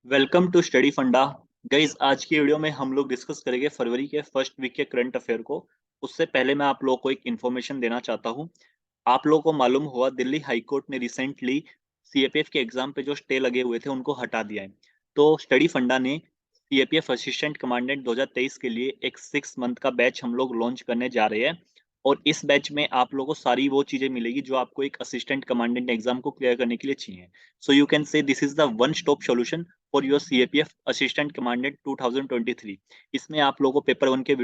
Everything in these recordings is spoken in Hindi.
वेलकम टू स्टडी फंडा। गाइज आज की वीडियो में हम लोग डिस्कस करेंगे फरवरी के फर्स्ट वीक के करंट अफेयर को। उससे पहले मैं आप लोगों को एक इन्फॉर्मेशन देना चाहता हूँ। आप लोगों को मालूम हुआ दिल्ली हाई कोर्ट ने रिसेंटली सीएपीएफ के एग्जाम पे जो स्टे लगे हुए थे उनको हटा दिया है। तो स्टडी फंडा ने सीएपीएफ असिस्टेंट कमांडेंट 2023 के लिए एक 6 मंथ का बैच हम लोग लॉन्च करने जा रहे हैं। और इस बैच में आप लोगों को सारी वो चीजें मिलेगी जो आपको एक असिस्टेंट कमांडेंट एग्जाम को क्लियर करने के लिए चाहिए। So you can say this is the one stop solution for your CAPF assistant commandant 2023। इसमें आप लोगों को पेपर वन के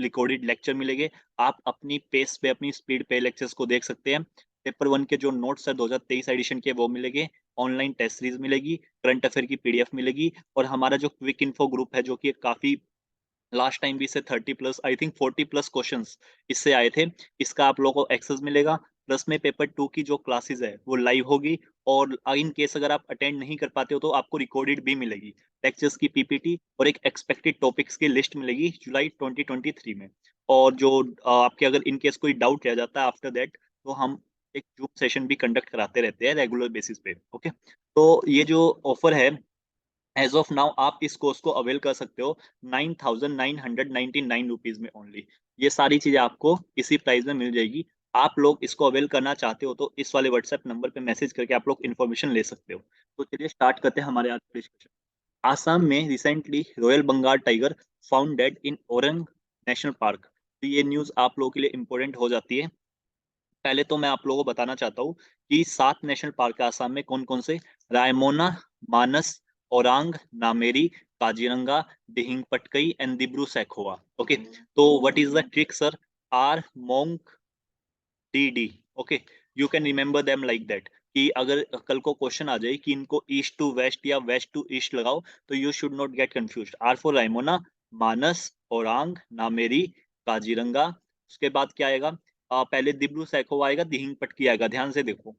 रिकॉर्डेड लेक्चर मिलेंगे। आप अपनी पेस पे अपनी स्पीड पे लेक्चर्स को देख सकते हैं। पेपर वन के जो नोट्स है 2023 एडिशन के वो मिलेंगे। ऑनलाइन टेस्ट सीरीज मिलेगी, करंट अफेयर की पीडीएफ मिलेगी और हमारा जो क्विक इन्फो ग्रुप है जो कि काफी लास्ट टाइम भी इससे 30+ आई थिंक 40+ क्वेश्चंस इससे आए थे। इसका आप लोगों को एक्सेस मिलेगा। प्लस में पेपर टू की जो क्लासेस है वो लाइव होगी। और इन केस अगर आप अटेंड नहीं कर पाते हो तो आपको रिकॉर्डेड भी मिलेगी लेक्चर्स की पीपीटी और एक एक्सपेक्टेड टॉपिक्स की लिस्ट मिलेगी जुलाई 2023 में। और जो आपके अगर इन केस कोई डाउट रह जाता है आफ्टर दैट तो हम एक जूम सेशन भी कंडक्ट कराते रहते हैं रेगुलर बेसिस पे। ओके, तो ये जो ऑफर है एज ऑफ नाउ आप इस कोर्स को अवेल कर सकते हो 9,999 रुपीज में ओनली। ये सारी चीजें आपको इसी प्राइस में मिल जाएगी। आप लोग इसको अवेल करना चाहते हो तो इस वाले व्हाट्सएप नंबर पे मैसेज करके आप लोग इन्फॉर्मेशन ले सकते हो। तो चलिए स्टार्ट करते हैं हमारे आज का डिस्कशन। आसाम में recently royal Bengal tiger found dead in Orang national park. तो ये न्यूज आप लोगों के लिए इंपॉर्टेंट हो जाती है। पहले तो मैं आप लोगों को बताना चाहता हूँ कि 7 नेशनल पार्क है आसाम में। कौन कौन से? रायमोना, मानस, ओरांग, नामेरी, काजीरंगा, दिहिंग पटकई एंड दिब्रू सैखोवा। ओके, तो what is the trick sir? R monk D D. Okay, you can remember them like that कि अगर कल को क्वेश्चन आ जाए कि इनको ईस्ट टू वेस्ट या वेस्ट टू ईस्ट लगाओ तो you should not get confused. R for Raimona, Manas, Orang, Nameri, Kaziranga. उसके बाद क्या आएगा? पहले दिब्रू सैखोवा आएगा, दिहिंग पटकी आएगा। ध्यान से देखो,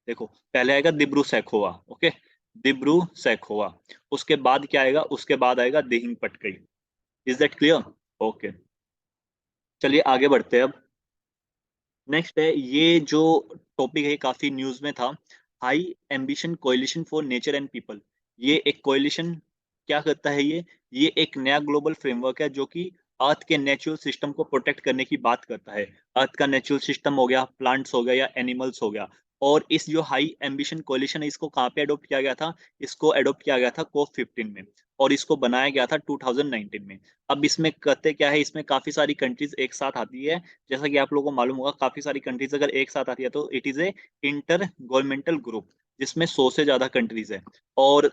देखो पहले आएगा दिब्रू सैखोवा। ओके, दिब्रू सैखोवा। उसके बाद क्या आएगा? उसके बाद आएगा Dihing Patkai. Is that clear? Okay, चलिए आगे बढ़ते हैं अब। नेक्स्ट है ये जो टॉपिक है काफी न्यूज में था। High ambition कोalition for nature and people. ये एक कोalition क्या करता है? ये एक नया ग्लोबल फ्रेमवर्क है जो कि अर्थ के नेचुरल सिस्टम को प्रोटेक्ट करने की बात करता है। अर्थ का नेचुरल सिस्टम हो गया, प्लांट्स हो गया या एनिमल्स हो गया। और इस जो हाई एम्बिशन कोalition है इसको कहाँ पे अडोप्ट किया गया था? इसको अडोप्ट किया गया था COP15 में। और इसको बनाया गया था 2019 में। अब इसमें करते क्या है, इसमें काफी सारी कंट्रीज एक साथ आती है। जैसा कि आप लोगों को मालूम होगा काफी सारी कंट्रीज अगर एक साथ आती है तो it is A inter governmental group जिसमें 100 से ज्यादा कंट्रीज है। और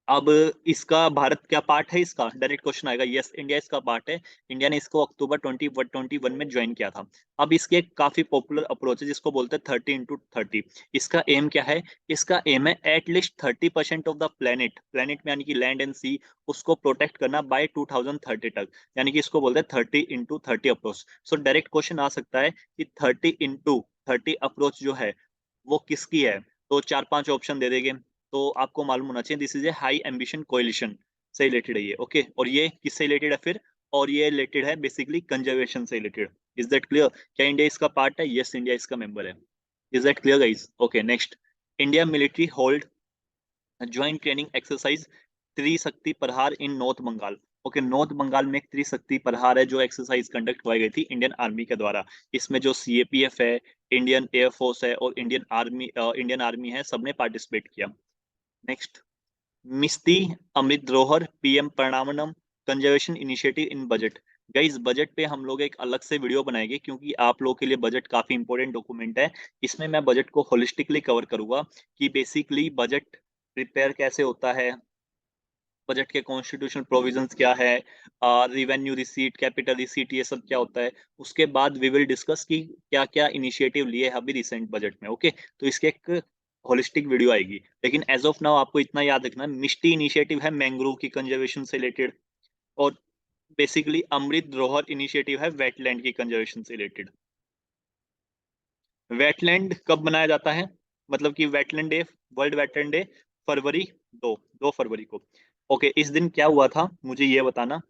अब इसका भारत क्या पार्ट है? इसका डायरेक्ट क्वेश्चन आएगा। यस, इंडिया इसका पार्ट है। इंडिया ने इसको अक्टूबर 2021 में ज्वाइन किया था। अब इसके एक काफी पॉपुलर अप्रोच है जिसको बोलते हैं 30x30। इसका एम क्या है? इसका एम है at least 30% of the planet, planet में यानी कि लैंड एंड सी, उसको प्रोटेक्ट करना बाय 2030 तक। यानी कि इसको बोलते हैं 30x30 approach. So direct question आ सकता है कि 30x30 अप्रोच जो है वो किसकी है? तो 4-5 ऑप्शन दे देंगे। तो आपको मालूम होना चाहिए this is a high ambition coalition से रिलेटेड है ये। ओके, और ये किससे रिलेटेड है फिर? और ये रिलेटेड है बेसिकली कंजर्वेशन से रिलेटेड। Is that clear? क्या इंडिया इसका पार्ट है? यस, इंडिया इसका मेंबर है। Is that clear guys? Okay, next. India military hold joint training exercise Trishakti Prahar in north Bengal. Okay, north Bengal में एक त्रिशक्ति प्रहार है जो एक्सरसाइज कंडक्ट करवाई गई थी इंडियन आर्मी के द्वारा। इसमें जो सीएपीएफ है, इंडियन एयरफोर्स है और इंडियन आर्मी है, सबने पार्टिसिपेट किया। Next, MISHTI Amrit Dharohar PM Pranam conservation initiative in budget. Guys budget पे हम लोग एक अलग से वीडियो बनाएंगे क्योंकि आप लोग के लिए बजट काफी इंपॉर्टेंट डॉक्यूमेंट है। इसमें मैं बजट को होलिस्टिकली कवर करूंगा कि बेसिकली बजट प्रिपेयर कैसे होता है, बजट के कॉन्स्टिट्यूशनल प्रोविजंस क्या है, रिवेन्यू रिसीट, कैपिटल रिसीट, ये सब क्या होता है। उसके बाद वी विल डिस्कस कि क्या क्या इनिशिएटिव लिए हैं अभी रिसेंट बजट में। ओके, तो इसके एक होलिस्टिक वीडियो आएगी। लेकिन एज ऑफ नाउ आपको इतना याद रखना है, मिष्टी इनिशिएटिव है मैंग्रोव की कंजर्वेशन से रिलेटेड। और बेसिकली अमृत धरोहर इनिशिएटिव है वेटलैंड की कंजर्वेशन से रिलेटेड। वेटलैंड कब मनाया जाता है? मतलब कि wetland day, world wetland day फरवरी 2 फरवरी को। ओके, इस दिन क्या हुआ था मुझे ये बताना,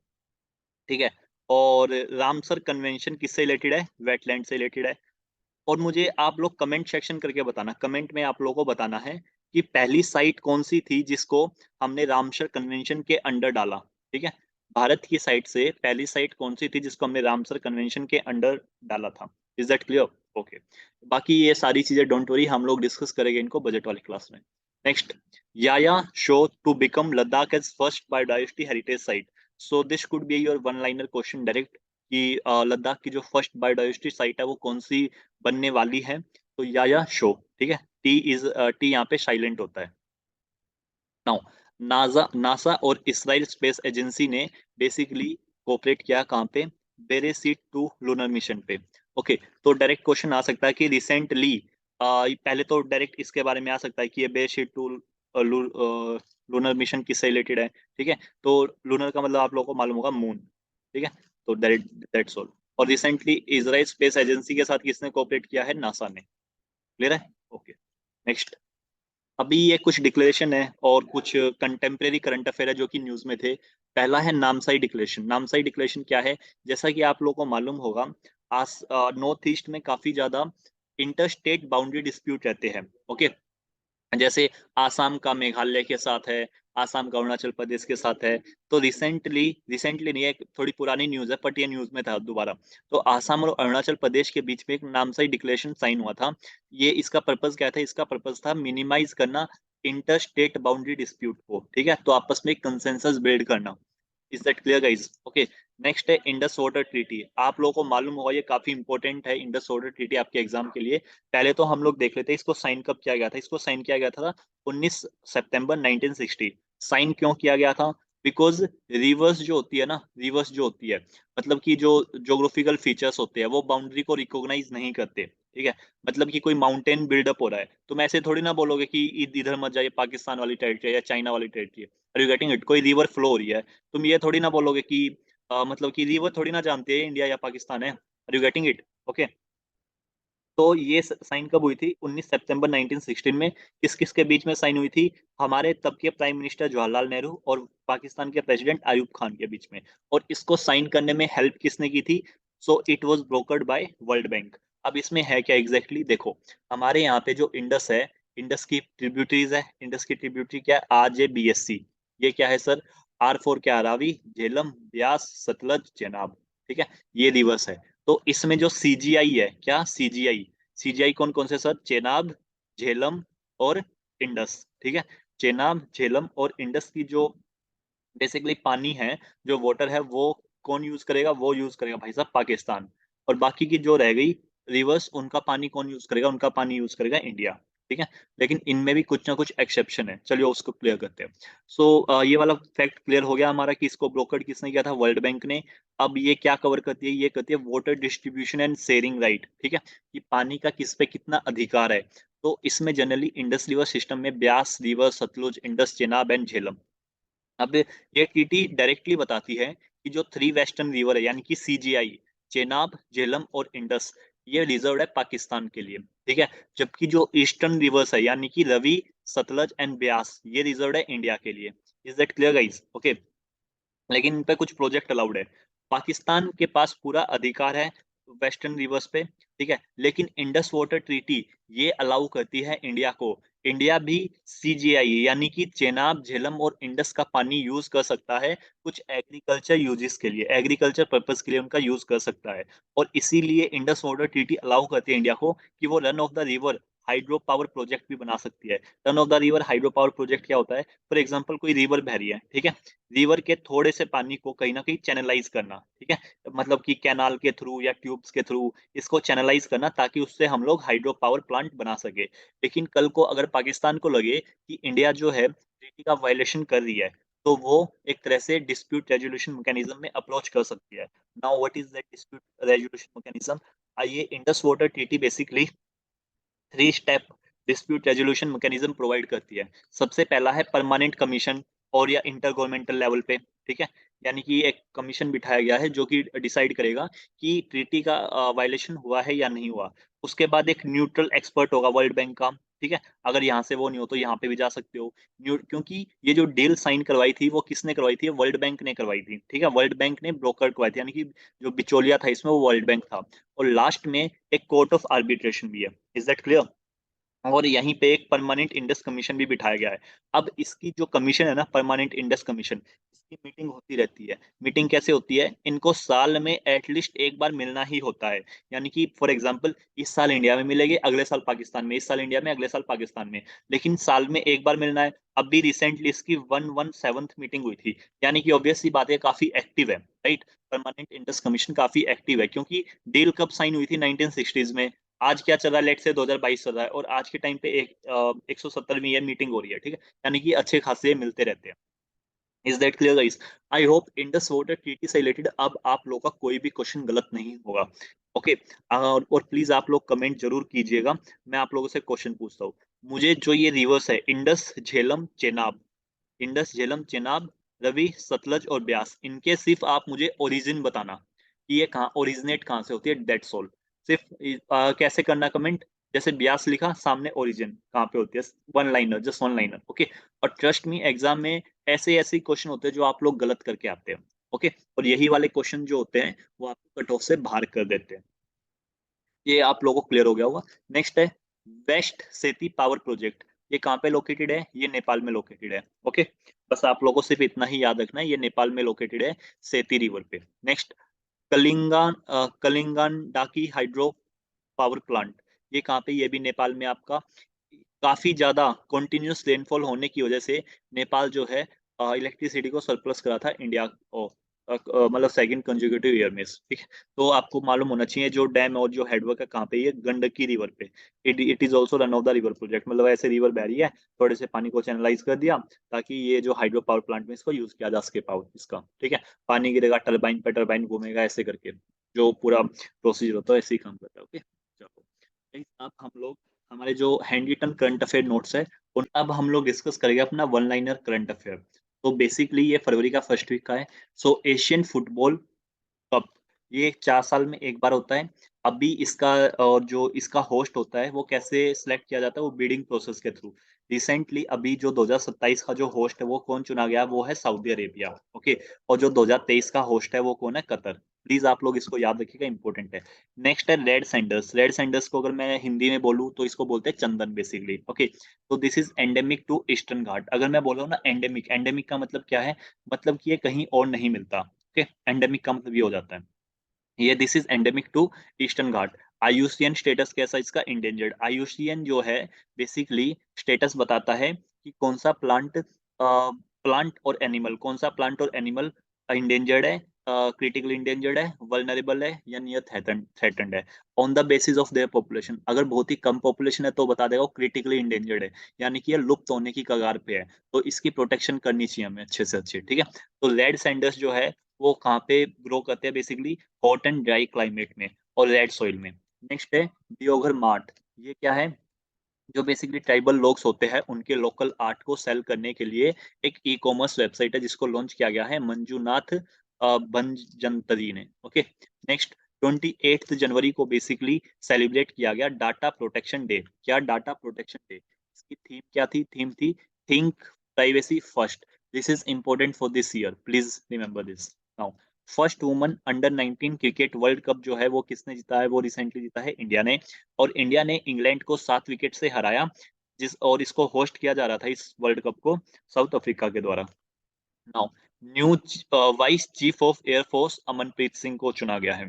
ठीक है? और रामसर कन्वेंशन किससे रिलेटेड है? वेटलैंड से रिलेटेड है। और मुझे आप लोग कमेंट सेक्शन करके बताना, कमेंट में आप लोगों को बताना है कि पहली साइट कौन सी थी जिसको हमने रामसर कन्वेंशन के अंडर डाला। ठीक है, भारत की साइड से पहली साइट कौन सी थी जिसको हमने रामसर कन्वेंशन के अंडर डाला था। Is that clear? ओके। बाकी ये सारी चीजें डोंट वरी, हम लोग डिस्कस करेंगे इनको बजट वाली क्लास में। Next, Yaya Tso to become Ladakh as first biodiversity heritage site. So this could be your one liner question direct, कि लद्दाख की जो फर्स्ट बायोडाइवर्सिटी साइट है वो कौन सी बनने वाली है। तो याया शो, ठीक है, टी यहाँ पे साइलेंट होता है। नाउ, नासा और इसराइल स्पेस एजेंसी ने बेसिकली कोऑपरेट किया कहाँ पे, बेरेसीट टू लूनर मिशन पे। ओके, तो डायरेक्ट क्वेश्चन आ सकता है कि रिसेंटली, पहले तो डायरेक्ट इसके बारे में आ सकता है कि ये बेरेसीट टू लूनर मिशन किससे रिलेटेड है। ठीक है, तो लूनर का मतलब आप लोगों को मालूम होगा मून। ठीक है, तो दैट्स ऑल। और रिसेंटली इसराइल स्पेस एजेंसी के साथ किसने कोऑपरेट किया है, नासा ने। क्लियर है? ओके। नेक्स्ट, अभी ये कुछ डिक्लेरेशन है और कुछ कंटेम्प्रेरी करंट अफेयर है जो कि न्यूज में थे। पहला है नामसाई डिक्लेरेशन। नामसाई डिक्लेरेशन क्या है? जैसा कि आप लोगों को मालूम होगा, आस नॉर्थ ईस्ट में काफी ज्यादा इंटर स्टेट बाउंड्री डिस्प्यूट रहते हैं। ओके, जैसे आसाम का मेघालय के साथ है, आसाम का अरुणाचल प्रदेश के साथ है। तो रिसेंटली रिसेंटली नहीं है, थोड़ी पुरानी न्यूज है बट ये न्यूज में था दोबारा। तो आसाम और अरुणाचल प्रदेश के बीच में एक नामसाई डिक्लेरेशन साइन हुआ था। ये इसका पर्पस क्या था? इसका पर्पस था मिनिमाइज करना इंटर स्टेट बाउंड्री डिस्प्यूट को। ठीक है, तो आपस में कंसेंसस बिल्ड करना। Is that clear guys? Okay. Next है इंडस वाटर ट्रीटी। आप लोगों को मालूम होगा ये काफी इंपॉर्टेंट है इंडस वाटर ट्रीटी आपके एग्जाम के लिए। पहले तो हम लोग देख लेते हैं इसको साइन कब किया गया था। इसको साइन किया गया था 19 सितंबर 1960। साइन क्यों किया गया था? बिकॉज रिवर्स जो होती है ना, रिवर्स जो होती है, मतलब कि जो ज्योग्राफिकल फीचर्स होते हैं वो बाउंड्री को रिकॉग्नाइज नहीं करते। ठीक है, मतलब कि कोई माउंटेन बिल्डअप हो रहा है, तुम ऐसे थोड़ी ना बोलोगे कि इधर मत जाइए, पाकिस्तान वाली टेरिटरी है या चाइना वाली टेरिटरी है। Are you getting it? कोई रिवर फ्लो हो रही है, तुम ये थोड़ी ना बोलोगे कि मतलब कि रिवर थोड़ी ना जानते हैं इंडिया या पाकिस्तान है। Are you getting it? Okay. तो ये साइन कब हुई थी? 19 सितंबर 1916 में। किस किस के बीच में साइन हुई थी? हमारे तब के प्राइम मिनिस्टर जवाहरलाल नेहरू और पाकिस्तान के प्रेसिडेंट आयूब खान के बीच में। और इसको साइन करने में हेल्प किसने की थी? So it was brokered by World Bank. अब इसमें है क्या एग्जैक्टली exactly? देखो, हमारे यहाँ पे जो इंडस है, इंडस की ट्रिब्यूटरीज है। इंडस की ट्रिब्यूटरी क्या है? RJBSC। ये क्या है सर? आर फॉर क्या? रावी, झेलम, ब्यास, सतलज, चेनाब। ठीक है, ये रिवर्स है। तो इसमें जो CGI है, क्या CGI? सीजीआई कौन कौन से सर? चेनाब, झेलम और इंडस। ठीक है, चेनाब, झेलम और इंडस की जो बेसिकली पानी है, जो वाटर है, वो कौन यूज करेगा? वो यूज करेगा भाई साहब पाकिस्तान। और बाकी की जो रह गई रिवर्स, उनका पानी कौन यूज करेगा? उनका पानी यूज करेगा इंडिया। ठीक है, लेकिन इनमें भी कुछ ना कुछ एक्सेप्शन है। चलिए उसको क्लियर करते हैं। ये वाला फैक्ट क्लियर हो गया हमारा कि इसको ब्रोकर किसने किया था? वर्ल्ड बैंक ने। अब ये क्या कवर करती है? ये करती है water distribution and sharing right. ठीक है, कि पानी का किस पे कितना अधिकार है। तो इसमें जनरली इंडस रिवर सिस्टम में ब्यास रिवर, सतलुज, इंडस, चेनाब एंड झेलम। अब ये टीटी डायरेक्टली बताती है कि जो थ्री वेस्टर्न रिवर है, यानी कि CGI, चेनाब, झेलम और इंडस, ये रिजर्व है पाकिस्तान के लिए। ठीक है, जबकि जो ईस्टर्न रिवर्स है, यानी कि रवि, सतलज एंड ब्यास, ये रिजर्व है इंडिया के लिए। Is that clear guys? Okay. लेकिन इन पे कुछ प्रोजेक्ट अलाउड है। पाकिस्तान के पास पूरा अधिकार है वेस्टर्न रिवर्स पे। ठीक है, लेकिन इंडस वाटर ट्रीटी ये अलाउ करती है इंडिया को। इंडिया भी CGI यानी कि चेनाब, झेलम और इंडस का पानी यूज कर सकता है कुछ एग्रीकल्चर यूजेस के लिए, एग्रीकल्चर पर्पस के लिए उनका यूज कर सकता है। और इसीलिए इंडस वाटर ट्रीटी अलाउ करती है इंडिया को कि वो run of the river hydro power project भी बना सकती है। Run of the river hydro power project क्या होता है? फॉर एग्जाम्पल, कोई रिवर बह रही है, ठीक है, रिवर के थोड़े से पानी को कहीं ना कहीं चैनलाइज करना। ठीक है, मतलब कि कैनाल के थ्रू या ट्यूब्स के थ्रू इसको चैनलाइज करना, ताकि उससे हम लोग हाइड्रो पावर प्लांट बना सके। लेकिन कल को अगर पाकिस्तान को लगे कि इंडिया जो है ट्रीटी का वायलेशन कर रही है, तो वो एक तरह से डिस्प्यूट रेजोल्यूशन मैकेनिज्म में अप्रोच कर सकती है। Now what is that dispute resolution mechanism? आइए, Indus water treaty basically 3 step dispute resolution mechanism provide करती है। सबसे पहला है परमानेंट कमीशन, और या इंटर गवर्नमेंटल लेवल पे। ठीक है, यानी कि एक कमीशन बिठाया गया है जो कि डिसाइड करेगा कि ट्रीटी का वायलेशन हुआ है या नहीं हुआ। उसके बाद एक न्यूट्रल एक्सपर्ट होगा वर्ल्ड बैंक का। ठीक है, अगर यहाँ से वो नहीं हो तो यहाँ पे भी जा सकते हो। क्योंकि ये जो डील साइन करवाई थी वो किसने करवाई थी? वर्ल्ड बैंक ने करवाई थी। ठीक है, वर्ल्ड बैंक ने ब्रोकर करवाई थी, यानी कि जो बिचौलिया था इसमें वो वर्ल्ड बैंक था। और लास्ट में एक कोर्ट ऑफ आर्बिट्रेशन भी है। Is that clear? और यहीं पे एक परमानेंट इंडेक्स कमीशन भी बिठाया गया है। अब इसकी जो कमीशन है ना, परमानेंट इंडेक्स कमीशन, इसकी मीटिंग होती रहती है। मीटिंग कैसे होती है? इनको साल में एटलीस्ट एक बार मिलना ही होता है। यानी कि फॉर एग्जांपल इस साल इंडिया में मिलेंगे, अगले साल पाकिस्तान में, इस साल इंडिया में, अगले साल पाकिस्तान में, लेकिन साल में एक बार मिलना है। अभी रिसेंटली इसकी 117th मीटिंग हुई थी। यानी कि ऑब्वियस सी बात है, काफी एक्टिव है, राइट। परमानेंट इंडेक्स कमीशन काफी एक्टिव है, क्योंकि डील कब साइन हुई थी? 1960s में। आज क्या चल रहा है? लेट से 2022 चल रहा है, और आज के टाइम पे 170वीं ये मीटिंग हो रही है, ठीक है। यानी कि अच्छे खासे मिलते रहते हैं। Is that clear guys? I hope Indus water treaty से रिलेटेड अब आप लोगों का कोई भी क्वेश्चन गलत नहीं होगा। ओके। और प्लीज आप लोग कमेंट जरूर कीजिएगा। मैं आप लोगों से क्वेश्चन पूछता हूँ। मुझे जो ये रिवर्स है, इंडस, झेलम, चेनाब, इंडस, झेलम, चेनाब, रवि, सतलज और ब्यास, इनके सिर्फ आप मुझे ओरिजिन बताना कि ये कहाँ ओरिजिनेट कहाँ से होती है, दैट्स ऑल। सिर्फ कैसे करना कमेंट? जैसे ब्यास लिखा, सामने ओरिजिन कहाँ पे होती है, one liner, just one liner, okay. और ट्रस्ट मी, एग्जाम में ऐसे ऐसे क्वेश्चन होते हैं जो आप लोग गलत करके आते हैं, ओके। और यही वाले क्वेश्चन जो होते हैं वो आपको कट ऑफ से बाहर कर देते हैं। ये आप लोगों को क्लियर हो गया होगा। नेक्स्ट है वेस्ट सेती पावर प्रोजेक्ट। ये कहाँ पे लोकेटेड है? ये नेपाल में लोकेटेड है, ओके। बस आप लोगों को सिर्फ इतना ही याद रखना है, ये नेपाल में लोकेटेड है, सेती रिवर पे। नेक्स्ट, कलिंगान डाकी हाइड्रो पावर प्लांट। ये कहाँ पे? ये भी नेपाल में आपका। काफी ज्यादा कंटिन्यूअस रेनफॉल होने की वजह से नेपाल जो है इलेक्ट्रिसिटी को सरप्लस करा था इंडिया को, मतलब सेकंड कंसेक्यूटिव ईयर में, ठीक है। तो आपको मालूम होना चाहिए जो डैम और जो हेडवर्क है कहाँ पे, ये गंडकी रिवर पे। It is also run of the river project, मतलब ऐसे रिवर बह रही है, थोड़े से पानी को चैनलाइज कर दिया ताकि ये जो हाइड्रो पावर प्लांट में इसको यूज किया जा सके, पावर इसका, ठीक है। पानी गिरेगा टरबाइन पे, टरबाइन घूमेगा, ऐसे करके जो पूरा प्रोसीजर होता है ऐसे ही काम करता है, ओके। चलो अब हम लोग हमारे जो hand written current affair notes है उन अब हम लोग डिस्कस करेंगे अपना वन लाइनर करंट अफेयर। तो बेसिकली ये फरवरी का फर्स्ट वीक का है। सो एशियन फुटबॉल कप, ये 4 साल में एक बार होता है। अभी इसका और जो इसका होस्ट होता है वो कैसे सिलेक्ट किया जाता है? वो बिडिंग प्रोसेस के थ्रू। रिसेंटली अभी जो 2027 का जो होस्ट है वो कौन चुना गया? वो है सऊदी अरेबिया, ओके। और जो 2023 का होस्ट है वो कौन है? कतर। प्लीज आप लोग इसको याद रखिएगा, इंपॉर्टेंट है। नेक्स्ट है रेड सैंडर्स। रेड सैंडर्स को अगर मैं हिंदी में बोलूँ तो इसको बोलते हैं चंदन, बेसिकली, ओके। तो this is endemic to eastern Ghat. अगर मैं बोल रहा हूँ ना एंडेमिक, एंडेमिक का मतलब क्या है? मतलब कि ये कहीं और नहीं मिलता, ओके। एंडेमिक का मतलब ये हो जाता है, ये this is endemic to eastern Ghat. IUCN status कैसा इसका? इंडेंजर्ड। आईयूसीएन जो है बेसिकली स्टेटस बताता है कि कौन सा प्लांट और एनिमल, कौन सा प्लांट और एनिमल इंडेंजर्ड है, क्रिटिकल इंडेंजर्ड है, वल्नरेबल है, या नियर थ्रेटन्ड है, on the basis of their population. अगर बहुत ही कम पॉपुलेशन है तो बता देगा क्रिटिकली इंडेंजर्ड है, यानी कि ये लुप्त होने की कगार पे है, तो इसकी प्रोटेक्शन करनी चाहिए हमें अच्छे से अच्छे, ठीक है। तो रेड सैंडर्स जो है वो कहाँ पे ग्रो करते हैं? Basically hot and dry climate में और रेड सॉइल में। नेक्स्ट है दियोघर मार्ट। ये क्या है? जो बेसिकली ट्राइबल लोग्स होते हैं उनके लोकल आर्ट को सेल करने के लिए एक ई कॉमर्स वेबसाइट है जिसको लॉन्च किया गया है मंजूनाथ भंजंतरी ने, ओके। नेक्स्ट, 28 जनवरी को बेसिकली सेलिब्रेट किया गया डाटा प्रोटेक्शन डे। क्या? Data protection day. इसकी थीम क्या थी? थीम थी think privacy first. This is important for this year, please remember this. Now, first woman under 19 cricket world cup जो है वो किसने जीता है? वो रिसेंटली जीता है इंडिया ने। और इंडिया ने इंग्लैंड को 7 विकेट से हराया, जिस और इसको होस्ट किया जा रहा था इस वर्ल्ड कप को साउथ अफ्रीका के द्वारा। Now, new vice chief of air force Amanpreet Singh को चुना गया है।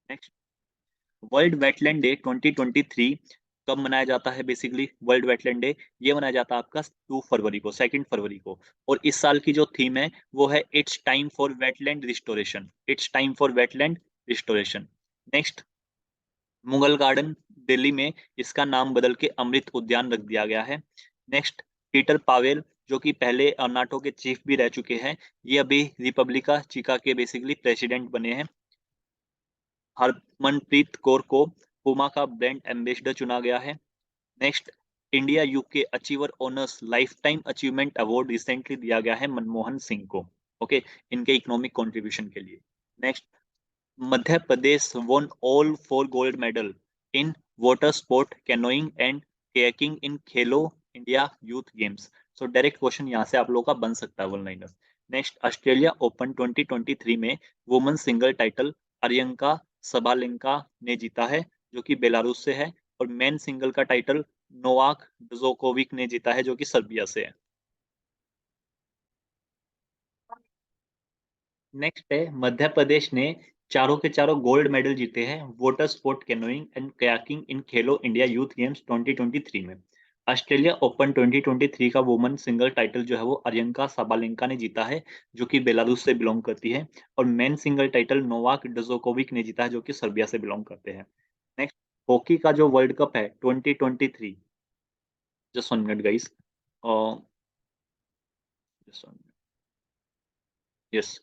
नेक्स्ट, वर्ल्ड वेटलैंड डे 2023 कब मनाया जाता है? बेसिकली वर्ल्ड वेटलैंड डे ये मनाया जाता है आपका 2 फरवरी को, 2 फरवरी को। और इस साल की जो थीम है वो है it's time for wetland restoration, it's time for wetland restoration. Next, Mughal garden Delhi में इसका नाम बदल के अमृत उद्यान रख दिया गया है। नेक्स्ट, पीटर पावेल जो कि पहले नाटो के चीफ भी रह चुके हैं, ये अभी रिपब्लिका चिका के बेसिकली प्रेसिडेंट बने हैं। हरमनप्रीत कौर को पुमा का ब्रांड एम्बेसडर चुना गया है। Next, India UK achiever honours life time achievement award recently दिया गया है मनमोहन सिंह को, ओके, इनके इकोनॉमिक कंट्रीब्यूशन के लिए। Next, Madhya Pradesh won all 4 gold medal in water sport, canoeing and kayaking in Khelo India youth games. So direct question यहाँ से आप लोगों का बन सकता है one liner. Next, Australia open 2023 में वुमेन सिंगल टाइटल अरियंका सबालेंका ने जीता है, जो कि बेलारूस से है। और मेन सिंगल का टाइटल नोवाक जोकोविक ने जीता है, जो कि सर्बिया से है। नेक्स्ट है, मध्य प्रदेश ने चारों के चारों गोल्ड मेडल जीते हैं water sport canoeing and kayaking in Khelo India youth games 2023 में। ऑस्ट्रेलिया ओपन 2023 का वुमेन सिंगल टाइटल जो है वो अरियंका साबालेंका ने जीता है, जो कि बेलारूस से बिलोंग करती है। और men single title Novak Djokovic ने जीता है, जो कि सर्बिया से बिलोंग करते हैं। नेक्स्ट, हॉकी का जो वर्ल्ड कप है 2023, just 1 minute guys, yes,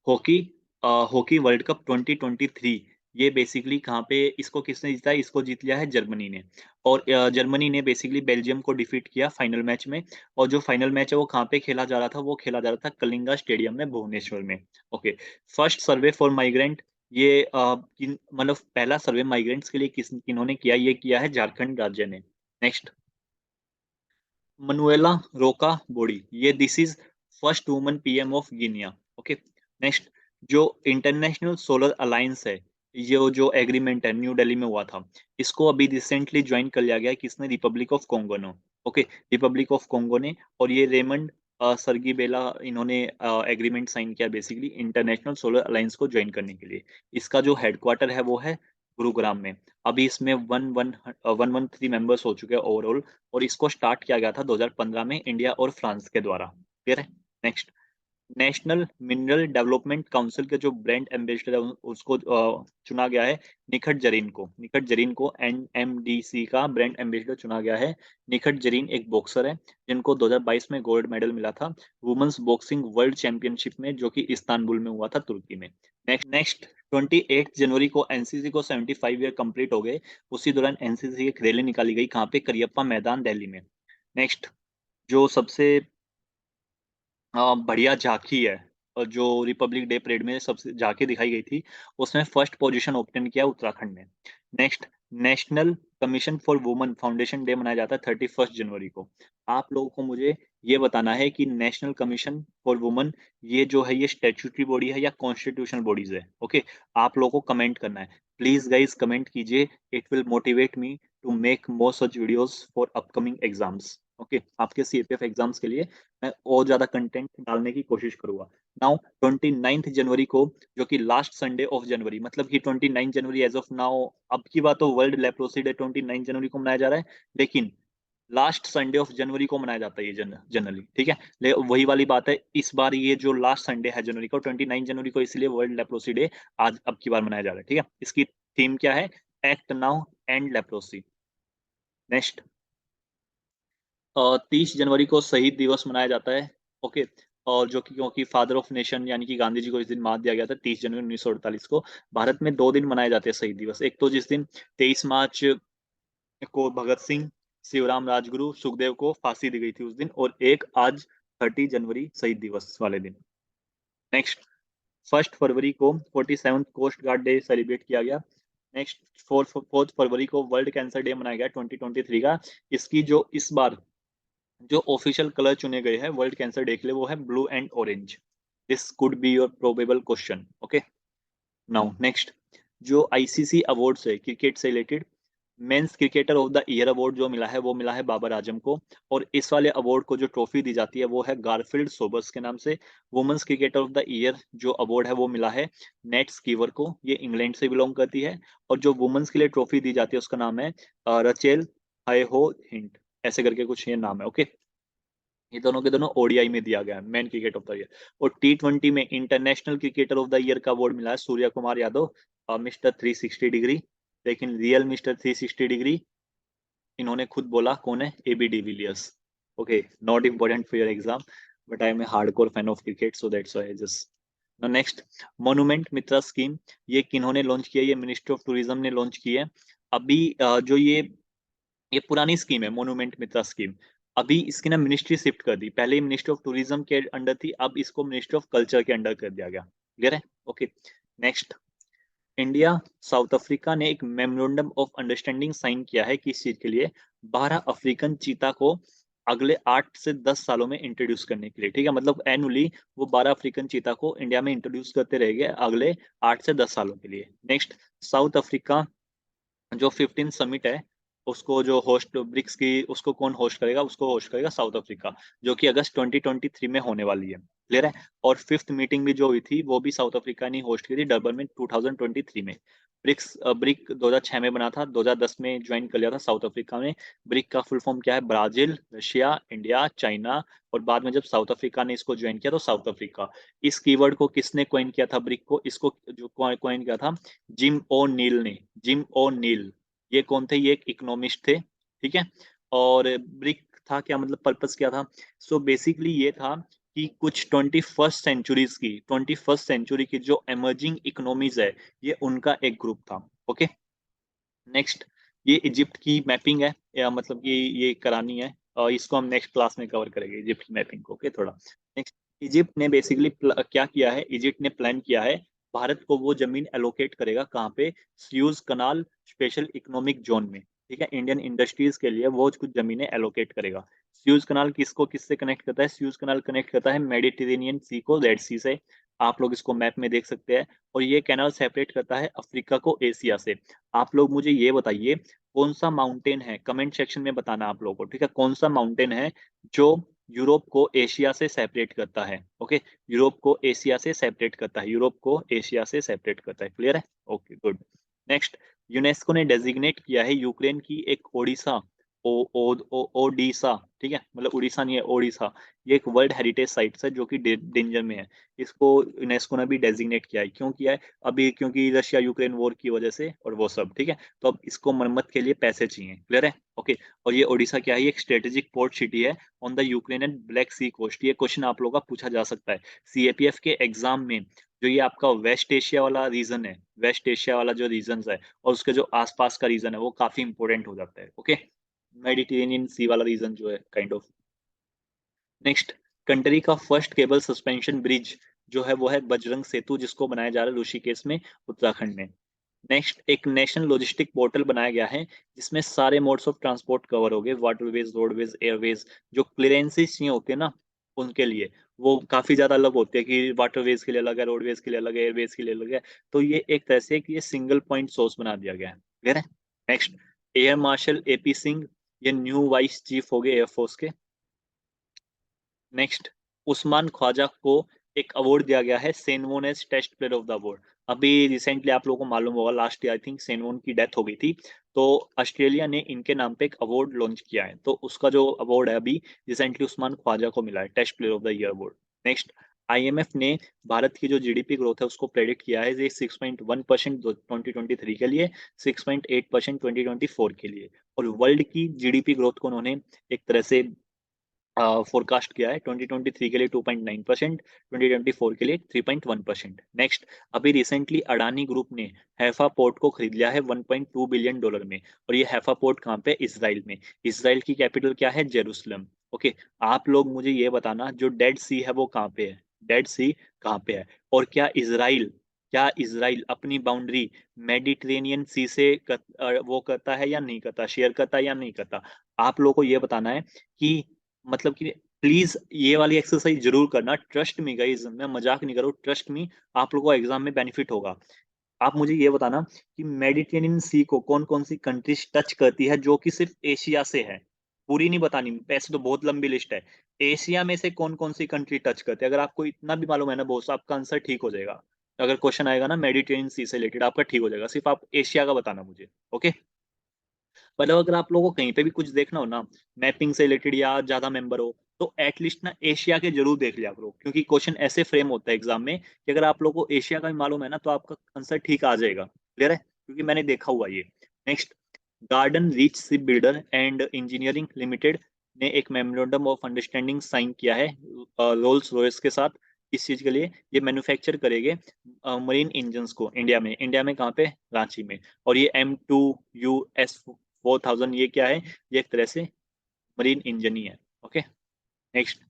hockey hockey world cup 2023, ये बेसिकली कहाँ पे इसको किसने जीता है? इसको जीत लिया है जर्मनी ने। और जर्मनी ने बेसिकली बेल्जियम को डिफीट किया फाइनल मैच में। और जो फाइनल मैच है वो कहाँ पे खेला जा रहा था? वो खेला जा रहा था कलिंगा स्टेडियम में भुवनेश्वर में। Okay, first survey for migrant, ये मतलब पहला सर्वे माइग्रेंट्स के लिए किन्होंने किया? ये किया है झारखंड राज्य ने। नेक्स्ट, मनुएला रोका बोडी, ये this is first woman PM of Guinea. Okay, next, जो इंटरनेशनल सोलर अलायंस है, ये जो एग्रीमेंट है न्यू दिल्ली में हुआ था, इसको अभी रिसेंटली ज्वाइन कर लिया गया है। किसने? रिपब्लिक ऑफ कॉन्गो ने। ओके, रिपब्लिक ऑफ कॉन्गो ने। और ये रेमंड सरगीबेला, इन्होंने एग्रीमेंट साइन किया बेसिकली इंटरनेशनल सोलर अलायंस को ज्वाइन करने के लिए। इसका जो हेडक्वार्टर है वो है गुरुग्राम में। अभी इसमें 113 मेंबर्स हो चुके हैं ओवरऑल। और इसको स्टार्ट किया गया था 2015 में इंडिया और फ्रांस के द्वारा। क्लियर है? Next, national mineral development council के जो ब्रांड एम्बेसडर है उसको चुना गया है निखत जरीन को एनएमडीसी का ब्रांड एम्बेसडर चुना गया है। निखत जरीन एक बॉक्सर है जिनको 2022 में गोल्ड मेडल मिला था वुमेन्स बॉक्सिंग वर्ल्ड चैंपियनशिप में, जो कि इस्तांबुल में हुआ था, तुर्की में। नेक्स्ट, 28 जनवरी को एनसीसी को 75 ईयर कंप्लीट हो गए। उसी दौरान एनसीसी की एक रैली निकाली गई, कहाँ पे? करियप्पा मैदान, दिल्ली में। नेक्स्ट, जो सबसे बढ़िया झांकी है और जो रिपब्लिक डे परेड में सबसे झांकी दिखाई गई थी, उसमें फर्स्ट पोजीशन ऑब्टेन किया उत्तराखंड ने। Next, national commission for women foundation day मनाया जाता है 31 जनवरी को। आप लोगों को मुझे ये बताना है कि नेशनल कमीशन फॉर वुमेन, ये जो है ये स्टैट्यूटरी बॉडी है या कॉन्स्टिट्यूशनल बॉडीज है? ओके, आप लोगों को कमेंट करना है। प्लीज गाइज कमेंट कीजिए, it will motivate me to make more such videos for upcoming exams. Okay, आपके सीपीएफ एग्जाम्स के लिए मैं और ज्यादा कंटेंट डालने की कोशिश करूंगा। नाउ 29 जनवरी को, जो कि लास्ट संडे ऑफ जनवरी, मतलब कि 29 जनवरी एज ऑफ नाउ, अब की बात तो वर्ल्ड लेप्रोसी डे 29 जनवरी को मनाया जा रहा है, लेकिन लास्ट संडे ऑफ जनवरी को मनाया जाता है ये जनरली। ठीक है, ले वही वाली बात है, इस बार ये जो लास्ट संडे है जनवरी को 29 जनवरी को, इसलिए वर्ल्ड लेप्रोसी डे आज अब की बार मनाया जा रहा है। ठीक है, इसकी थीम क्या है? Act now and leprosy. Next, 30 जनवरी को शहीद दिवस मनाया जाता है। ओके, और जो कि क्योंकि फादर ऑफ नेशन यानी कि गांधी जी को इस दिन मार दिया गया था 30 जनवरी 1948 को। भारत में 2 दिन मनाए जाते हैं शहीद दिवस। एक तो जिस दिन 23 मार्च को भगत सिंह, शिवराम राजगुरु, सुखदेव को फांसी दी गई थी उस दिन, और एक आज 30 जनवरी शहीद दिवस वाले दिन। नेक्स्ट, 1 फरवरी को 47th coast guard day celebrate किया गया। नेक्स्ट, 4 फरवरी को वर्ल्ड कैंसर डे मनाया गया 2023 का। इसकी जो इस बार जो ऑफिशियल कलर चुने गए हैं वर्ल्ड कैंसर डे के लिए वो है blue and orange. This could be your probable question. Okay, now next, जो आईसीसी अवार्ड्स है क्रिकेट से related, men's cricketer of the year award जो मिला है वो मिला है बाबर आजम को। और इस वाले अवार्ड को जो ट्रॉफी दी जाती है वो है गारफील्ड सोबर्स के नाम से। Women's cricketer of the year जो अवार्ड है वो मिला है नेट स्कीवर को, ये इंग्लैंड से बिलोंग करती है। और जो वुमेन्स के लिए ट्रॉफी दी जाती है उसका नाम है रचेल हायहो हिंट, ऐसे करके कुछ ये नाम है। ओके, ये दोनों के दोनों ओडीआई में दिया गया है man cricket of the year. और T20 में international cricketer of the year का अवार्ड मिला है Suryakumar Yadav, mister 360 degree. लेकिन रियल मिस्टर 360 डिग्री इन्होंने खुद बोला कौन है? AB de Villiers. Okay, not important for your exam, but I am a hardcore fan of cricket, so that's why I just. Next, monument Mitra scheme, ये किन्होंने लॉन्च किया? ये मिनिस्ट्री ऑफ टूरिज्म ने लॉन्च की है। अभी जो ये पुरानी स्कीम है मोनूमेंट मित्रा स्कीम, अभी इसकी ना मिनिस्ट्री शिफ्ट कर दी। पहले ही मिनिस्ट्री ऑफ टूरिज्म के अंडर थी, अब इसको मिनिस्ट्री ऑफ कल्चर के अंडर कर दिया गया। क्लियर है? Okay, next, India south Africa ने एक मेमोरेंडम ऑफ अंडरस्टैंडिंग साइन किया है किस चीज के लिए? 12 अफ्रीकन चीता को अगले 8 से 10 सालों में इंट्रोड्यूस करने के लिए। ठीक है, मतलब एनुअली वो 12 अफ्रीकन चीता को इंडिया में इंट्रोड्यूस करते रहेंगे अगले 8 से 10 सालों के लिए। नेक्स्ट, साउथ अफ्रीका जो 15 समिट है उसको जो होस्ट ब्रिक्स की उसको कौन होस्ट करेगा, उसको होस्ट करेगा साउथ अफ्रीका, जो कि अगस्त 2023 में होने वाली है। क्लियर है। और फिफ्थ मीटिंग भी जो हुई थी वो भी साउथ अफ्रीका ने होस्ट की थी डरबन में 2023 में। ब्रिक 2006 में बना था, 2010 में ज्वाइन कर लिया था साउथ अफ्रीका में। ब्रिक का फुल फॉर्म क्या है? ब्राजील, रशिया, इंडिया, चाइना, और बाद में जब साउथ अफ्रीका ने इसको ज्वाइन किया तो साउथ अफ्रीका। इस कीवर्ड को किसने कॉइन किया था ब्रिक को? इसको जो कॉइन किया था जिम ओ नील ने। जिम ओ नील, ये कौन थे? ये एक इकोनॉमिस्ट थे। ठीक है। और ब्रिक था क्या, मतलब पर्पस क्या था? सो बेसिकली ये था कि कुछ 21st सेंचुरी की जो एमर्जिंग इकोनॉमीज है, ये उनका एक ग्रुप था। ओके। नेक्स्ट, ये इजिप्ट की मैपिंग है, या मतलब ये करानी है, और इसको हम नेक्स्ट क्लास में कवर करेंगे इजिप्ट की मैपिंग को। ओके, थोड़ा नेक्स्ट। इजिप्ट ने बेसिकली क्या किया है? इजिप्ट ने प्लान किया है भारत को वो जमीन एलोकेट करेगा कहाँ पे? स्यूज कनाल स्पेशल इकोनॉमिक जोन में। ठीक है, इंडियन इंडस्ट्रीज के लिए वो कुछ जमीनें एलोकेट करेगा। स्यूज कनाल किसको किससे कनेक्ट करता है? स्यूज कनाल कनेक्ट करता है मेडिटेरेनियन सी को रेड सी से। आप लोग इसको मैप में देख सकते हैं। और ये कैनाल सेपरेट करता है अफ्रीका को एशिया से। आप लोग मुझे ये बताइए, कौन सा माउंटेन है, कमेंट सेक्शन में बताना आप लोगों को, ठीक है? कौन सा माउंटेन है जो यूरोप को एशिया से सेपरेट करता है? ओके, यूरोप को एशिया से सेपरेट करता है, यूरोप को एशिया से सेपरेट करता है। क्लियर है? Okay, good. नेक्स्ट, यूनेस्को ने डेजिग्नेट किया है यूक्रेन की एक ओडिशा, ओडिशा, ठीक है, मतलब उड़ीसा नहीं है, ओडिशा। ये एक वर्ल्ड हेरिटेज साइट है जो कि डेंजर में है। इसको यूनेस्को ने भी डेजिग्नेट किया है। क्यों किया है? अभी क्योंकि रशिया यूक्रेन वॉर की वजह से और वो सब। ठीक है, तो अब इसको मरम्मत के लिए पैसे चाहिए। क्लियर है? ओके। और ये ओडिशा क्या है? ये एक स्ट्रेटेजिक पोर्ट सिटी है on the Ukraine and Black Sea coast. ये क्वेश्चन आप लोगों का पूछा जा सकता है सीएपीएफ के एग्जाम में। जो ये आपका वेस्ट एशिया वाला रीजन है, वेस्ट एशिया वाला जो रीजन है और उसके जो आसपास का रीजन है वो काफी इंपॉर्टेंट हो जाता है। ओके, मेडिटेरेनियन सी वाला रीजन जो है, काइंड ऑफ। नेक्स्ट, कंट्री का फर्स्ट केबल सस्पेंशन ब्रिज जो है वो है बजरंग सेतु, जिसको बनाया जा रहा है ऋषिकेश में, उत्तराखंड में। नेक्स्ट, एक नेशनल लॉजिस्टिक पोर्टल बनाया गया है जिसमें सारे मोड्स ऑफ ट्रांसपोर्ट कवर हो गए, वाटरवेज, रोडवेज, एयरवेज। जो क्लियरेंसेस चाहिए होते हैं ना उनके लिए, वो काफी ज्यादा अलग होते हैं कि वाटरवेज के लिए अलग है, रोडवेज के लिए अलग है, एयरवेज के लिए अलग है। तो ये एक तरह से कि ये सिंगल पॉइंट सोर्स बना दिया गया है। क्लियर है? Next, air marshal AP Singh, ये न्यू वाइस चीफ हो गए एयरफोर्स के। नेक्स्ट, उस्मान ख्वाजा को एक अवार्ड दिया गया है, Shane Warne's test player of the award. अभी रिसेंटली आप लोगों को मालूम होगा, last year I think Shane Warne की डेथ हो गई थी। तो ऑस्ट्रेलिया ने इनके नाम पे एक अवार्ड लॉन्च किया है, तो उसका जो अवार्ड है अभी रिसेंटली उस्मान ख्वाजा को मिला है, test player of the year award. Next, IMF ने भारत की जो जीडीपी ग्रोथ है उसको प्रेडिक्ट किया है, ये 6.1% 2023 के लिए, 6.8% 2024 के लिए। और वर्ल्ड की जीडीपी ग्रोथ को उन्होंने एक तरह से फोरकास्ट किया है 2023 के लिए 2.9%, 2024 के लिए 3.1%। नेक्स्ट, अभी रिसेंटली अडानी ग्रुप ने हैफा पोर्ट को खरीद लिया है 1.2 बिलियन डॉलर में। और ये हैफा पोर्ट कहाँ पे? इसराइल में। इसराइल की कैपिटल क्या है? जेरूसलम। ओके, आप लोग मुझे ये बताना, जो डेड सी है वो कहाँ पे है? डेड सी कहाँ पे है? और क्या इसराइल अपनी बाउंड्री मेडिटेरेनियन सी से वो करता है या नहीं करता, शेयर करता है या नहीं करता? आप लोगों को ये बताना है कि मतलब कि प्लीज ये वाली एक्सरसाइज जरूर करना, ट्रस्ट मी गाइस, मैं मजाक नहीं कर रहा हूँ, ट्रस्ट मी। आप लोगों को एग्जाम में बेनिफिट होगा। आप मुझे ये बताना कि मेडिटेरेनियन सी को कौन कौन सी कंट्रीज टच करती है जो कि सिर्फ एशिया से है? पूरी नहीं बतानी, ऐसे तो बहुत लंबी लिस्ट है। एशिया में से कौन कौन सी कंट्री टच करती है? अगर आपको इतना भी मालूम है ना बॉस, आपका आंसर ठीक हो जाएगा। अगर क्वेश्चन आएगा ना मेडिटेरेनियन सी से रिलेटेड, आपका ठीक हो जाएगा। सिर्फ आप एशिया का बताना मुझे। ओके, मतलब अगर आप लोगों को कहीं पे भी कुछ देखना हो ना, मैपिंग से रिलेटेड या ज्यादा मेंबर हो, तो एटलीस्ट ना एशिया के जरूर देख लिया करो, क्योंकि क्वेश्चन ऐसे फ्रेम होता है एग्जाम में कि अगर आप लोगों को एशिया का भी मालूम है ना तो आपका आंसर ठीक आ जाएगा। क्लियर है? क्योंकि मैंने देखा हुआ ये। Next, garden reach ship builder and engineering limited ने एक मेमोरेंडम ऑफ अंडरस्टैंडिंग साइन किया है रोल्स रॉयस के साथ। इस चीज के लिए ये मैन्युफैक्चर करेंगे मरीन इंजन्स को इंडिया में कहाँ पे? रांची में। और ये M2US4000, ये क्या है? ये एक तरह से मरीन इंजन ही है। Okay. Next,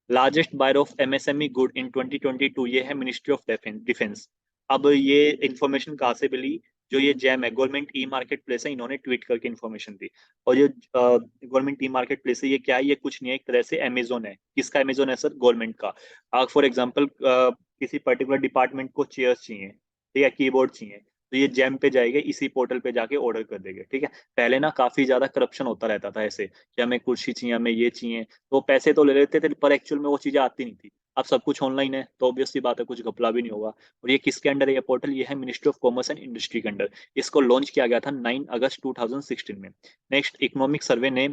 largest buyer of MSME good in 2022, ये है मिनिस्ट्री ऑफ डिफेंस। अब ये इंफॉर्मेशन कहाँ से मिली? जो ये जैम है, गवर्नमेंट ई मार्केट प्लेस है, इन्होंने ट्वीट करके इन्फॉर्मेशन दी। और ये गवर्नमेंट ई मार्केट प्लेस है, ये क्या है? ये कुछ नहीं है, एक तरह से अमेजोन है। किसका अमेजोन है सर? गवर्नमेंट का। फॉर एग्जाम्पल किसी पर्टिकुलर डिपार्टमेंट को चेयर्स चाहिए, ठीक है, कीबोर्ड चाहिए, तो ये जैम पे जाएंगे, इसी पोर्टल पे जाके ऑर्डर कर देंगे, ठीक है। पहले ना काफी ज्यादा करप्शन होता रहता था ऐसे, कि हमें कुर्सी चाहिए, हमें ये चाहिए, तो पैसे तो ले लेते थे पर एक्चुअल में वो चीजें आती नहीं थी। अब सब कुछ ऑनलाइन है तो ऑब्वियस सी बात है, कुछ घपला भी नहीं होगा। और ये किसके अंडर है ये पोर्टल? ये है ministry of commerce and industry के अंडर। इसको लॉन्च किया गया था 9 अगस्त 2016 में। नेक्स्ट, इकोनॉमिक सर्वे ने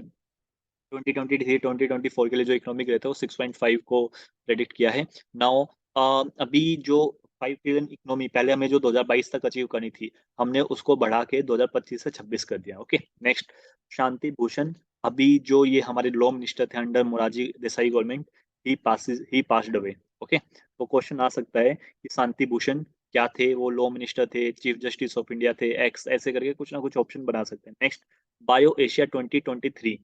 2023-2024 के लिए जो इकोनॉमिक रहता है वो 6.5 को प्रेडिक्ट किया है। नाउ अभी जो 5 ट्रिलियन इकोनॉमी पहले हमें जो 2022 तक अचीव करनी थी, हमने उसको बढ़ा के 2025 से 26 कर दिया। ओके। नेक्स्ट, शांति भूषण, अभी जो ये हमारे लॉ मिनिस्टर थे अंडर मोरारजी देसाई गवर्नमेंट, ही पास्ड अवे। ओके। तो क्वेश्चन आ सकता है कि शांति भूषण क्या थे? वो लॉ मिनिस्टर थे, चीफ जस्टिस ऑफ इंडिया थे, एक्स, ऐसे करके कुछ ना कुछ ऑप्शन बना सकते हैं। Next, bio Asia 2023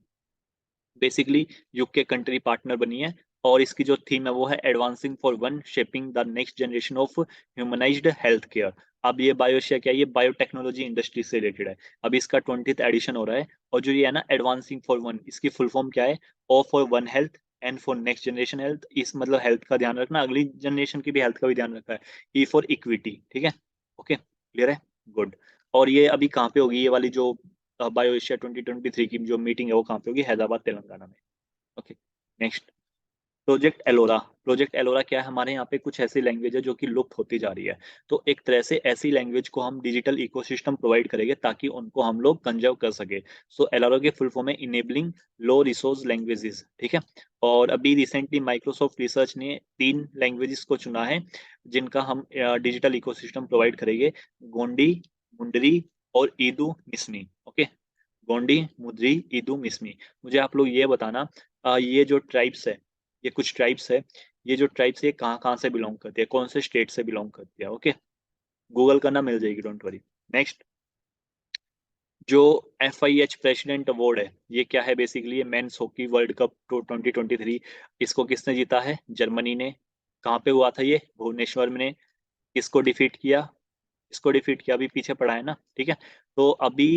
basically UK country partner बनी है, और इसकी जो थीम है वो है advancing for one shaping the next generation of humanised health care. अब ये बायोशिया क्या है? ये बायोटेक्नोलॉजी इंडस्ट्री से रिलेटेड है। अब इसका 20th एडिशन हो रहा है। और जो ये है ना एडवांसिंग फॉर वन, इसकी फुल फॉर्म क्या है? O for one health, N for next generation health. इस मतलब हेल्थ का ध्यान रखना, अगली जनरेशन की भी हेल्थ का भी ध्यान रखा है। ई फॉर इक्विटी, ठीक है। ओके, क्लियर है? गुड। और ये अभी कहाँ पे होगी ये वाली जो बायो एशिया 2023 की जो मीटिंग है वो कहाँ पे होगी? हैदराबाद तेलंगाना में। Okay. Next, project Ellora. Project Ellora क्या है? हमारे यहाँ पे कुछ ऐसी लैंग्वेज है जो कि लुप्त होती जा रही है, तो एक तरह से ऐसी लैंग्वेज को हम डिजिटल इकोसिस्टम प्रोवाइड करेंगे ताकि उनको हम लोग कंजर्व कर सके। सो एलोरा के फुल फॉर्म है इनेबलिंग लो रिसोर्स लैंग्वेजेस, ठीक है। और अभी रिसेंटली माइक्रोसॉफ्ट रिसर्च ने 3 लैंग्वेजेस को चुना है जिनका हम डिजिटल इकोसिस्टम प्रोवाइड करेंगे। गोंडी, मुंडरी और ईदू मिस्मी। ओके। गोंडी, मुद्री, ईदू, मिस्मी। मुझे आप लोग ये बताना, ये जो ट्राइब्स है, ये कुछ ट्राइब्स है, ये जो ट्राइब्स है ये कहाँ कहाँ से बिलोंग करती है, कौन से स्टेट से बिलोंग करती है? ओके, गूगल करना, मिल जाएगी, डोंट वरी। नेक्स्ट, जो FIH प्रेसिडेंट अवार्ड है, ये क्या है? बेसिकली ये मेंस हॉकी वर्ल्ड कप 2023, इसको किसने जीता है? जर्मनी ने। कहाँ पे हुआ था ये? भुवनेश्वर में ने। किसको डिफीट किया? इसको डिफीट किया, अभी पीछे पड़ा है ना, ठीक है। तो अभी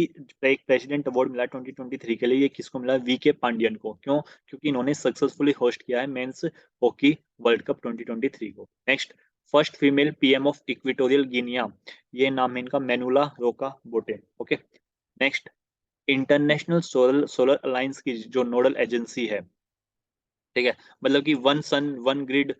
एक प्रेसिडेंट अवार्ड मिला 2023 के लिए, ये किसको मिला? VK पांडियन को। क्यों? क्योंकि इन्होंने सक्सेसफुली होस्ट किया है मेंस हॉकी वर्ल्ड कप 2023 को। Next, first female PM of equatorial Guinea, ये नाम है इनका मैनुला रोका बोटे। Okay. Next, international solar alliance की जो नोडल एजेंसी है, ठीक है, मतलब कि one sun one grid,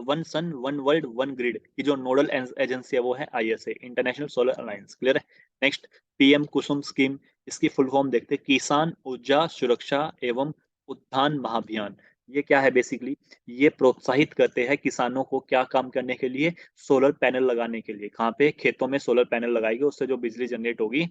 one sun one world one grid की जो नोडल एजेंसी है वो है ISA, international solar alliance. Clear है? नेक्स्ट, PM कुसुम स्कीम, इसकी फुल फॉर्म देखते हैं, किसान ऊर्जा सुरक्षा एवं उत्थान महाअभियान। ये क्या है? बेसिकली ये प्रोत्साहित करते हैं किसानों को क्या काम करने के लिए? सोलर पैनल लगाने के लिए। कहाँ पे? खेतों में सोलर पैनल लगाएंगे, उससे जो बिजली जनरेट होगी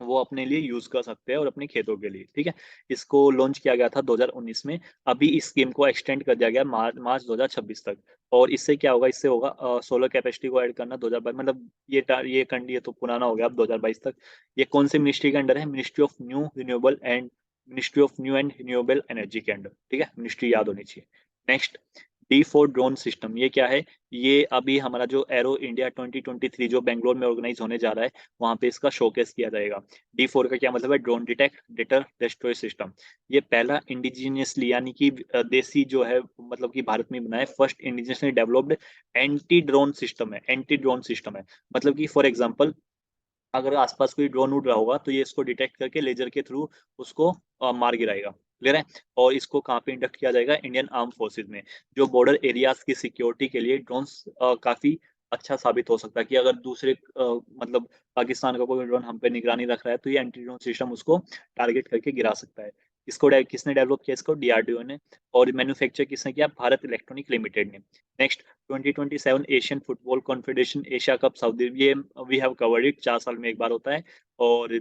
वो अपने लिए यूज कर सकते हैं और अपने खेतों के लिए, ठीक है। इसको लॉन्च किया गया था 2019 में। अभी इस स्कीम को एक्सटेंड कर दिया गया मार्च 2026 तक। और इससे क्या होगा? इससे होगा सोलर कैपेसिटी को ऐड करना 2022, मतलब ये तो पुराना हो गया अब 2022 तक। ये कौन सी मिनिस्ट्री के अंडर है? Ministry of new and renewable energy के अंडर, ठीक है। मिनिस्ट्री याद होनी चाहिए। नेक्स्ट, D4 ड्रोन सिस्टम, ये क्या है? ये अभी हमारा जो एरो इंडिया 2023 जो बेंगलोर में ऑर्गेनाइज होने जा रहा है, वहां पे इसका शोकेस किया जाएगा। D4 का क्या मतलब है? Drone detect deter destroy system. ये पहला इंडिजिनियसली यानी कि देसी जो है, मतलब कि भारत में बना है, first indigenously developed anti drone system है। एंटी ड्रोन सिस्टम है मतलब कि फॉर एग्जांपल अगर आसपास कोई ड्रोन उड़ रहा होगा तो ये इसको डिटेक्ट करके लेजर के थ्रू उसको मार गिराएगा। क्लियर है? और इसको कहाँ पे इंडक्ट किया जाएगा? इंडियन आर्म फोर्सेज में। जो बॉर्डर एरियाज की सिक्योरिटी के लिए ड्रोन्स काफी अच्छा साबित हो सकता है, कि अगर दूसरे मतलब पाकिस्तान का कोई ड्रोन हम पे निगरानी रख रहा है तो ये एंटी ड्रोन सिस्टम उसको टारगेट करके गिरा सकता है। किसने डेवलप किया इसको? DRDO ने। और मैन्युफैक्चर किसने किया? भारत इलेक्ट्रॉनिक लिमिटेड ने। Next, 2027 Asian football confederation Asia cup Saudi, ये वी हैव कवर्ड इट, 4 साल में एक बार होता है। और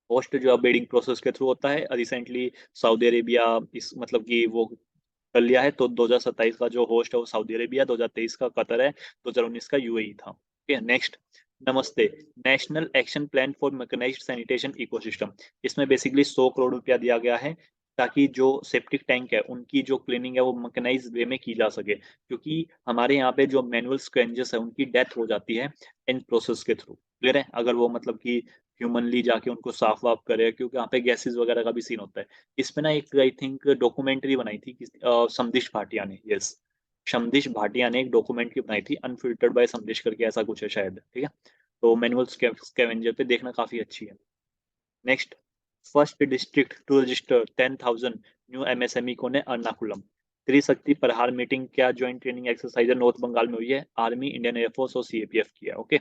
होस्ट जो है बिडिंग प्रोसेस के थ्रू होता है। रिसेंटली सऊदी अरेबिया इस मतलब कि वो कर लिया है, तो 2027 का जो होस्ट है वो सऊदी अरेबिया, 2023 का कतर है, 2019 का UAE था। ठीक है। Next, Namaste, national action plan for mechanised sanitation ecosystem. इसमें बेसिकली 100 करोड़ रुपया दिया गया है ताकि जो सेप्टिक टैंक है उनकी जो क्लीनिंग है वो मैकेनाइज वे में की जा सके, क्योंकि हमारे यहाँ पे जो मैनुअल स्क्वेंजर्स है उनकी डेथ हो जाती है इन प्रोसेस के थ्रू। क्लियर है? अगर वो मतलब कि ह्यूमनली जाके उनको साफ वाफ करे, क्योंकि यहाँ पे गैसेस वगैरह का भी सीन होता है। इस पे ना एक आई थिंक डॉक्यूमेंट्री बनाई थी समदिश भाटिया ने, यस, समदिश भाटिया ने एक डॉक्यूमेंट्री बनाई थी, अनफिल्टर्ड बाय समदिश करके ऐसा कुछ है शायद, ठीक है। तो मैनुअल स्कैवेंजर पे देखना काफ़ी अच्छी है। Next, first district to register 10,000 new MSME को ने एर्नाकुलम। त्रिशक्ति प्रहार मीटिंग क्या joint training exercise north Bengal में हुई है? आर्मी, इंडियन एयरफोर्स और सीएपीएफ की है। ओके।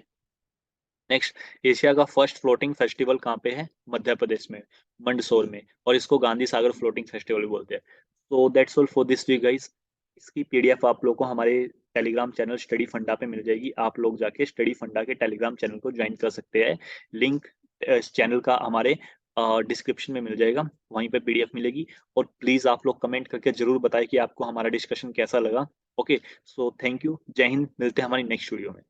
नेक्स्ट, एशिया का फर्स्ट फ्लोटिंग फेस्टिवल कहाँ पे है? मध्य प्रदेश में, मंदसौर में, और इसको गांधी सागर फ्लोटिंग फेस्टिवल बोलते हैं। तो that's all for this week guys. इसकी पीडीएफ आप लोग को हमारे टेलीग्राम चैनल स्टडी फंडा पे मिल जाएगी। आप लोग जाके स्टडी फंडा के टेलीग्राम चैनल को ज्वाइन कर सकते हैं। लिंक इस चैनल का हमारे डिस्क्रिप्शन में मिल जाएगा, वहीं पे पीडीएफ मिलेगी। और प्लीज आप लोग कमेंट करके जरूर बताएं कि आपको हमारा डिस्कशन कैसा लगा। ओके, सो थैंक यू, जय हिंद, मिलते हैं हमारी नेक्स्ट वीडियो में।